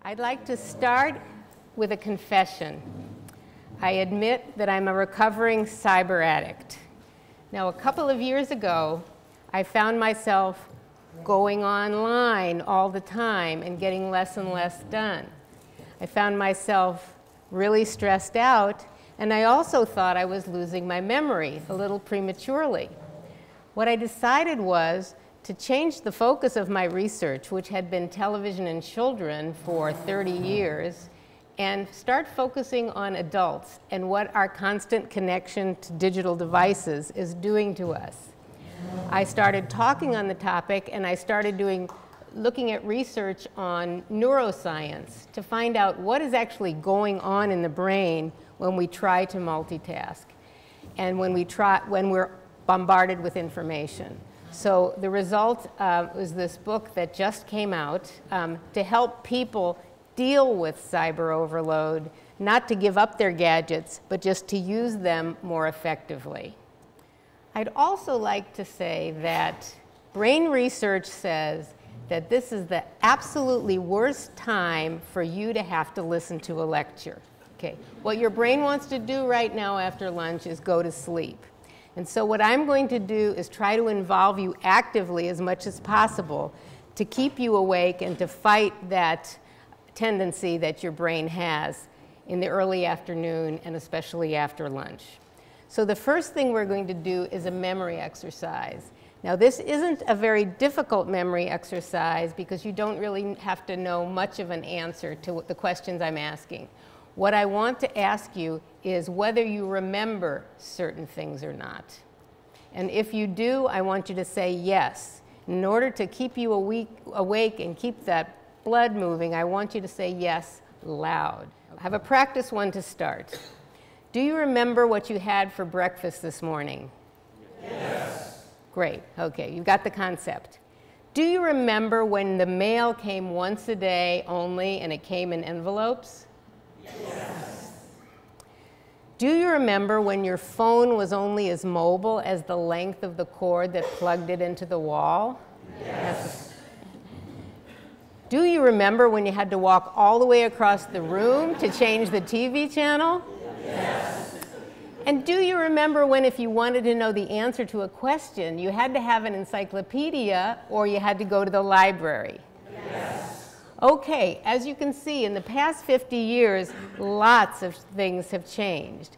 I'd like to start with a confession. I admit that I'm a recovering cyber addict. Now, a couple of years ago, I found myself going online all the time and getting less and less done. I found myself really stressed out, and I also thought I was losing my memory a little prematurely. What I decided was to change the focus of my research, which had been television and children for 30 years, and start focusing on adults and what our constant connection to digital devices is doing to us. I started talking on the topic, and I started looking at research on neuroscience to find out what is actually going on in the brain when we try to multitask and when we're bombarded with information. So the result was this book that just came out to help people deal with cyber overload, not to give up their gadgets, but just to use them more effectively. I'd also like to say that brain research says that this is the absolutely worst time for you to have to listen to a lecture. Okay. What your brain wants to do right now after lunch is go to sleep. And so what I'm going to do is try to involve you actively as much as possible to keep you awake and to fight that tendency that your brain has in the early afternoon and especially after lunch. So the first thing we're going to do is a memory exercise. Now, this isn't a very difficult memory exercise because you don't really have to know much of an answer to the questions I'm asking. What I want to ask you is whether you remember certain things or not. And if you do, I want you to say yes. In order to keep you awake and keep that blood moving, I want you to say yes loud. I have a practice one to start. Do you remember what you had for breakfast this morning? Yes. Great. Okay, you've got the concept. Do you remember when the mail came once a day only and it came in envelopes? Yes. Do you remember when your phone was only as mobile as the length of the cord that plugged it into the wall? Yes. Do you remember when you had to walk all the way across the room to change the TV channel? Yes. And do you remember when, if you wanted to know the answer to a question, you had to have an encyclopedia or you had to go to the library? Yes. Okay, as you can see, in the past 50 years, lots of things have changed.